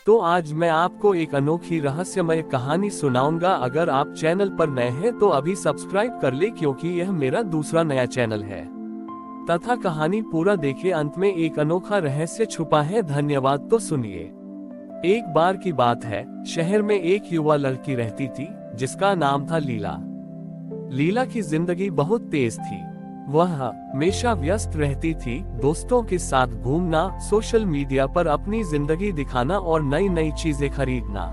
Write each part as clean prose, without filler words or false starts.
तो आज मैं आपको एक अनोखी रहस्यमय कहानी सुनाऊंगा। अगर आप चैनल पर नए हैं तो अभी सब्सक्राइब कर ले, क्योंकि यह मेरा दूसरा नया चैनल है। तथा कहानी पूरा देखे, अंत में एक अनोखा रहस्य छुपा है। धन्यवाद। तो सुनिए। एक बार की बात है, शहर में एक युवा लड़की रहती थी जिसका नाम था लीला। लीला की जिंदगी बहुत तेज थी। वह हमेशा व्यस्त रहती थी, दोस्तों के साथ घूमना, सोशल मीडिया पर अपनी जिंदगी दिखाना और नई नई चीजें खरीदना।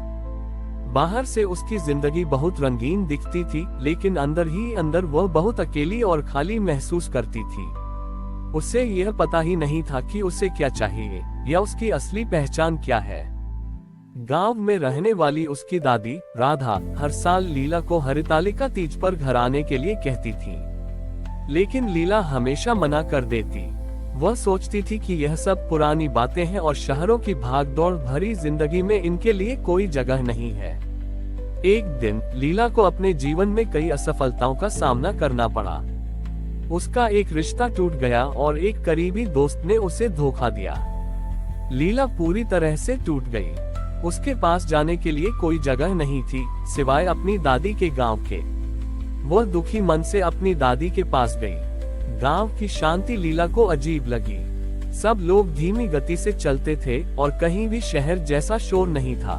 बाहर से उसकी जिंदगी बहुत रंगीन दिखती थी, लेकिन अंदर ही अंदर वह बहुत अकेली और खाली महसूस करती थी। उसे यह पता ही नहीं था कि उसे क्या चाहिए या उसकी असली पहचान क्या है। गांव में रहने वाली उसकी दादी राधा हर साल लीला को हरितालिका तीज पर घर आने के लिए कहती थी, लेकिन लीला हमेशा मना कर देती। वह सोचती थी कि यह सब पुरानी बातें हैं और शहरों की भागदौड़ भरी जिंदगी में इनके लिए कोई जगह नहीं है। एक दिन लीला को अपने जीवन में कई असफलताओं का सामना करना पड़ा। उसका एक रिश्ता टूट गया और एक करीबी दोस्त ने उसे धोखा दिया। लीला पूरी तरह से टूट गई। उसके पास जाने के लिए कोई जगह नहीं थी सिवाय अपनी दादी के गांव के। वह दुखी मन से अपनी दादी के पास गई। गांव की शांति लीला को अजीब लगी। सब लोग धीमी गति से चलते थे और कहीं भी शहर जैसा शोर नहीं था।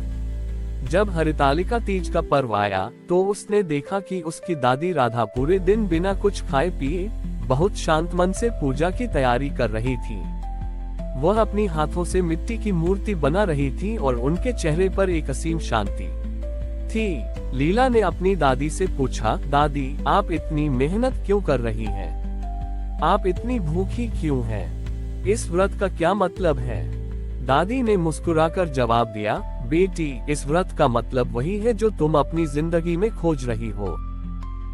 जब हरितालिका तीज का पर्व आया तो उसने देखा कि उसकी दादी राधा पूरे दिन बिना कुछ खाए पिए बहुत शांत मन से पूजा की तैयारी कर रही थी। वह अपनी हाथों से मिट्टी की मूर्ति बना रही थी और उनके चेहरे पर एक असीम शांति थी। लीला ने अपनी दादी से पूछा, दादी, आप इतनी मेहनत क्यों कर रही हैं? आप इतनी भूखी क्यों हैं? इस व्रत का क्या मतलब है? दादी ने मुस्कुराकर जवाब दिया, बेटी, इस व्रत का मतलब वही है जो तुम अपनी जिंदगी में खोज रही हो।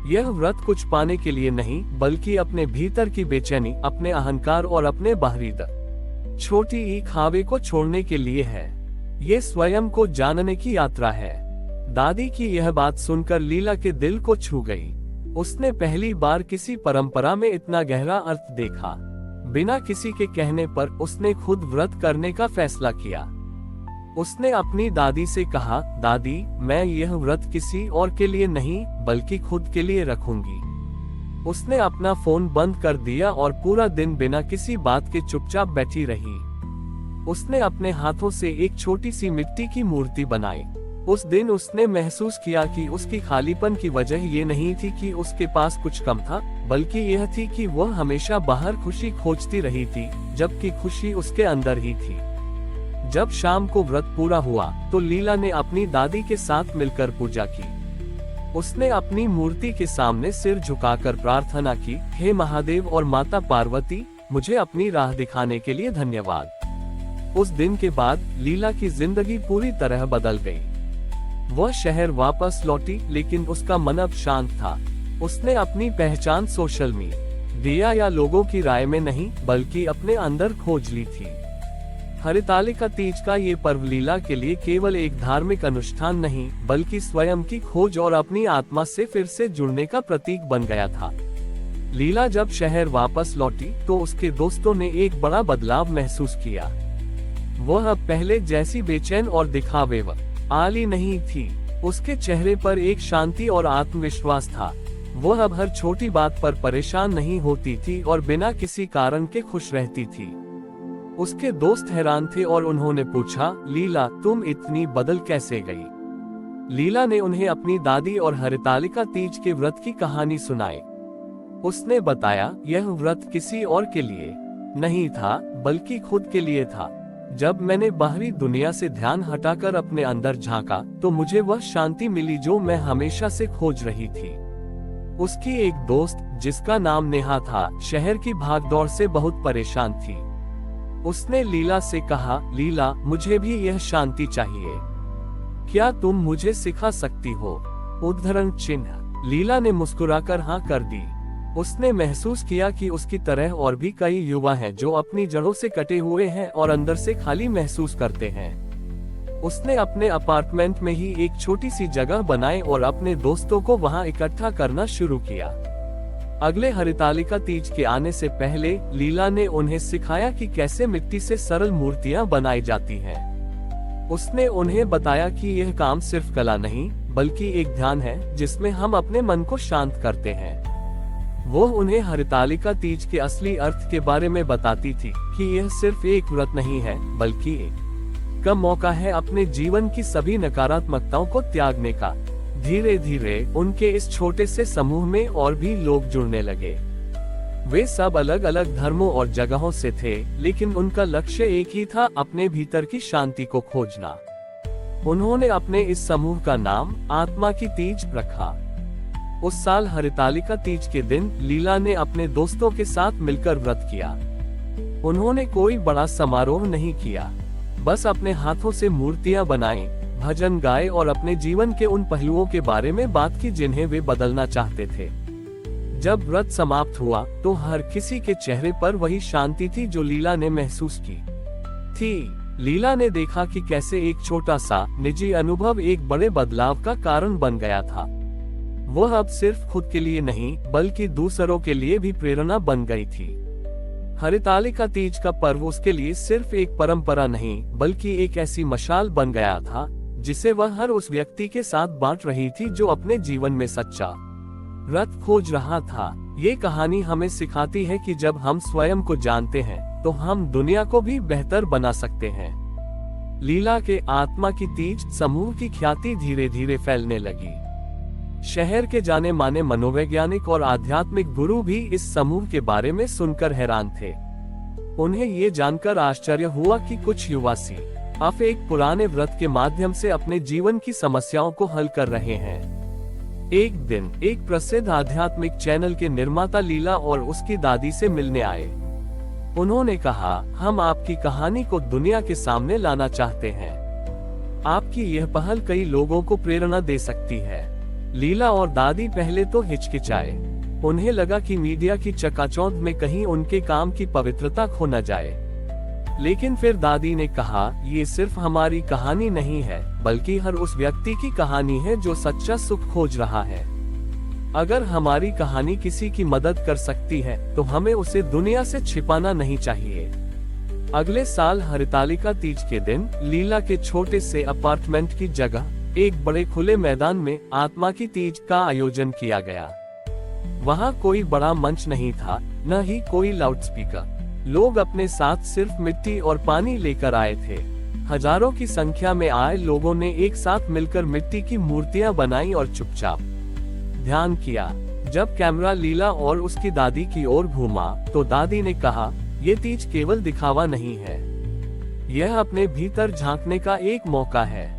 यह व्रत कुछ पाने के लिए नहीं, बल्कि अपने भीतर की बेचैनी, अपने अहंकार और अपने बाहरी छोटी ई खावे को छोड़ने के लिए है। ये स्वयं को जानने की यात्रा है। दादी की यह बात सुनकर लीला के दिल को छू गई। उसने पहली बार किसी परंपरा में इतना गहरा अर्थ देखा। बिना किसी के कहने पर उसने खुद व्रत करने का फैसला किया। उसने अपनी दादी से कहा, दादी, मैं यह व्रत किसी और के लिए नहीं बल्कि खुद के लिए रखूंगी। उसने अपना फोन बंद कर दिया और पूरा दिन बिना किसी बात के चुपचाप बैठी रही। उसने अपने हाथों से एक छोटी सी मिट्टी की मूर्ति बनाई। उस दिन उसने महसूस किया कि उसकी खालीपन की वजह ये नहीं थी कि उसके पास कुछ कम था, बल्कि यह थी कि वह हमेशा बाहर खुशी खोजती रही थी, जबकि खुशी उसके अंदर ही थी। जब शाम को व्रत पूरा हुआ तो लीला ने अपनी दादी के साथ मिलकर पूजा की। उसने अपनी मूर्ति के सामने सिर झुकाकर प्रार्थना की, हे महादेव और माता पार्वती, मुझे अपनी राह दिखाने के लिए धन्यवाद। उस दिन के बाद लीला की जिंदगी पूरी तरह बदल गई। वह शहर वापस लौटी, लेकिन उसका मन अब शांत था। उसने अपनी पहचान सोशल मीडिया या लोगों की राय में नहीं, बल्कि अपने अंदर खोज ली थी। हरितालिका तीज का ये पर्व लीला के लिए केवल एक धार्मिक अनुष्ठान नहीं, बल्कि स्वयं की खोज और अपनी आत्मा से फिर से जुड़ने का प्रतीक बन गया था। लीला जब शहर वापस लौटी तो उसके दोस्तों ने एक बड़ा बदलाव महसूस किया। वह अब पहले जैसी बेचैन और दिखावे वाली नहीं थी। उसके चेहरे पर एक शांति और आत्मविश्वास था। वह अब हर छोटी बात पर परेशान नहीं होती थी और बिना किसी कारण के खुश रहती थी। उसके दोस्त हैरान थे और उन्होंने पूछा, लीला, तुम इतनी बदल कैसे गई? लीला ने उन्हें अपनी दादी और हरितालिका तीज के व्रत की कहानी सुनाई। उसने बताया, यह व्रत किसी और के लिए नहीं था, बल्कि खुद के लिए था। जब मैंने बाहरी दुनिया से ध्यान हटाकर अपने अंदर झांका तो मुझे वह शांति मिली जो मैं हमेशा से खोज रही थी। उसकी एक दोस्त, जिसका नाम नेहा था, शहर की भागदौड़ से बहुत परेशान थी। उसने लीला से कहा, लीला, मुझे भी यह शांति चाहिए। क्या तुम मुझे सिखा सकती हो? उद्धरण चिन्ह। लीला ने मुस्कुराकर हाँ कर दी। उसने महसूस किया कि उसकी तरह और भी कई युवा हैं जो अपनी जड़ों से कटे हुए हैं और अंदर से खाली महसूस करते हैं। उसने अपने अपार्टमेंट में ही एक छोटी सी जगह बनाई और अपने दोस्तों को वहां इकट्ठा करना शुरू किया। अगले हरितालिका तीज के आने से पहले लीला ने उन्हें सिखाया कि कैसे मिट्टी से सरल मूर्तियां बनाई जाती हैं। उसने उन्हें बताया कि यह काम सिर्फ कला नहीं बल्कि एक ध्यान है जिसमें हम अपने मन को शांत करते हैं। वो उन्हें हरितालिका तीज के असली अर्थ के बारे में बताती थी कि यह सिर्फ एक व्रत नहीं है बल्कि एक का मौका है अपने जीवन की सभी नकारात्मकताओं को त्यागने का। धीरे धीरे उनके इस छोटे से समूह में और भी लोग जुड़ने लगे। वे सब अलग अलग धर्मों और जगहों से थे, लेकिन उनका लक्ष्य एक ही था, अपने भीतर की शांति को खोजना। उन्होंने अपने इस समूह का नाम आत्मा की तीज रखा। उस साल हरितालिका तीज के दिन लीला ने अपने दोस्तों के साथ मिलकर व्रत किया। उन्होंने कोई बड़ा समारोह नहीं किया, बस अपने हाथों से मूर्तियां बनाई, भजन गाए और अपने जीवन के उन पहलुओं के बारे में बात की जिन्हें वे बदलना चाहते थे। जब व्रत समाप्त हुआ तो हर किसी के चेहरे पर वही शांति थी जो लीला ने महसूस की थी। लीला ने देखा कि कैसे एक छोटा सा निजी अनुभव एक बड़े बदलाव का कारण बन गया था। वह अब सिर्फ खुद के लिए नहीं बल्कि दूसरों के लिए भी प्रेरणा बन गई थी। हरितालिका तीज का पर्व उसके लिए सिर्फ एक परंपरा नहीं बल्कि एक ऐसी मशाल बन गया था जिसे वह हर उस व्यक्ति के साथ बांट रही थी जो अपने जीवन में सच्चा व्रत खोज रहा था। ये कहानी हमें सिखाती है कि जब हम स्वयं को जानते हैं तो हम दुनिया को भी बेहतर बना सकते हैं। लीला के आत्मा की तीज समूह की ख्याति धीरे धीरे फैलने लगी। शहर के जाने माने मनोवैज्ञानिक और आध्यात्मिक गुरु भी इस समूह के बारे में सुनकर हैरान थे। उन्हें ये जानकर आश्चर्य हुआ कि कुछ युवासी अब एक पुराने व्रत के माध्यम से अपने जीवन की समस्याओं को हल कर रहे हैं। एक दिन एक प्रसिद्ध आध्यात्मिक चैनल के निर्माता लीला और उसकी दादी से मिलने आए। उन्होंने कहा, हम आपकी कहानी को दुनिया के सामने लाना चाहते हैं। आपकी यह पहल कई लोगों को प्रेरणा दे सकती है। लीला और दादी पहले तो हिचकिचाए। उन्हें लगा कि मीडिया की चकाचौंध में कहीं उनके काम की पवित्रता खो न जाए। लेकिन फिर दादी ने कहा, ये सिर्फ हमारी कहानी नहीं है बल्कि हर उस व्यक्ति की कहानी है जो सच्चा सुख खोज रहा है। अगर हमारी कहानी किसी की मदद कर सकती है तो हमें उसे दुनिया से छिपाना नहीं चाहिए। अगले साल हरितालिका तीज के दिन लीला के छोटे से अपार्टमेंट की जगह एक बड़े खुले मैदान में आत्मा की तीज का आयोजन किया गया। वहाँ कोई बड़ा मंच नहीं था, न ही कोई लाउडस्पीकर। लोग अपने साथ सिर्फ मिट्टी और पानी लेकर आए थे। हजारों की संख्या में आए लोगों ने एक साथ मिलकर मिट्टी की मूर्तियां बनाई और चुपचाप ध्यान किया। जब कैमरा लीला और उसकी दादी की ओर घूमा तो दादी ने कहा, ये तीज केवल दिखावा नहीं है, यह अपने भीतर झांकने का एक मौका है।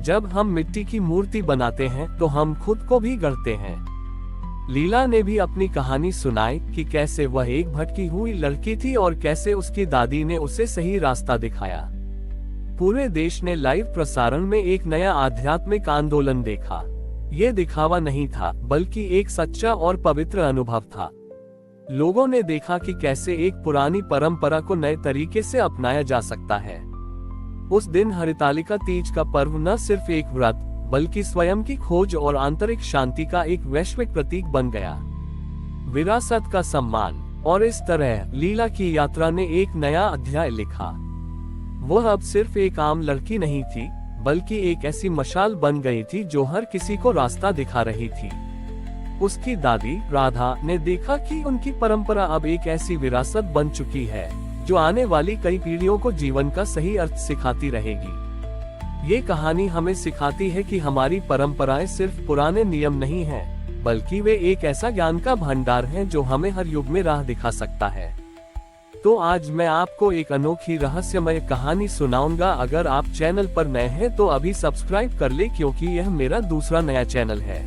जब हम मिट्टी की मूर्ति बनाते हैं तो हम खुद को भी गढ़ते हैं। लीला ने भी अपनी कहानी सुनाई कि कैसे वह एक भटकी हुई लड़की थी और कैसे उसकी दादी ने उसे सही रास्ता दिखाया। पूरे देश ने लाइव प्रसारण में एक नया आध्यात्मिक आंदोलन देखा। ये दिखावा नहीं था बल्कि एक सच्चा और पवित्र अनुभव था। लोगों ने देखा कि कैसे एक पुरानी परंपरा को नए तरीके से अपनाया जा सकता है। उस दिन हरितालिका तीज का पर्व न सिर्फ एक व्रत बल्कि स्वयं की खोज और आंतरिक शांति का एक वैश्विक प्रतीक बन गया। विरासत का सम्मान। और इस तरह लीला की यात्रा ने एक नया अध्याय लिखा। वह अब सिर्फ एक आम लड़की नहीं थी बल्कि एक ऐसी मशाल बन गई थी जो हर किसी को रास्ता दिखा रही थी। उसकी दादी राधा ने देखा कि उनकी परंपरा अब एक ऐसी विरासत बन चुकी है जो आने वाली कई पीढ़ियों को जीवन का सही अर्थ सिखाती रहेगी। ये कहानी हमें सिखाती है कि हमारी परंपराएं सिर्फ पुराने नियम नहीं हैं, बल्कि वे एक ऐसा ज्ञान का भंडार हैं जो हमें हर युग में राह दिखा सकता है। तो आज मैं आपको एक अनोखी रहस्यमय कहानी सुनाऊंगा। अगर आप चैनल पर नए हैं तो अभी सब्सक्राइब कर ले क्योंकि यह मेरा दूसरा नया चैनल है।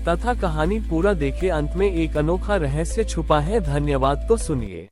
तथा कहानी पूरा देखे, अंत में एक अनोखा रहस्य छुपा है। धन्यवाद। तो सुनिए।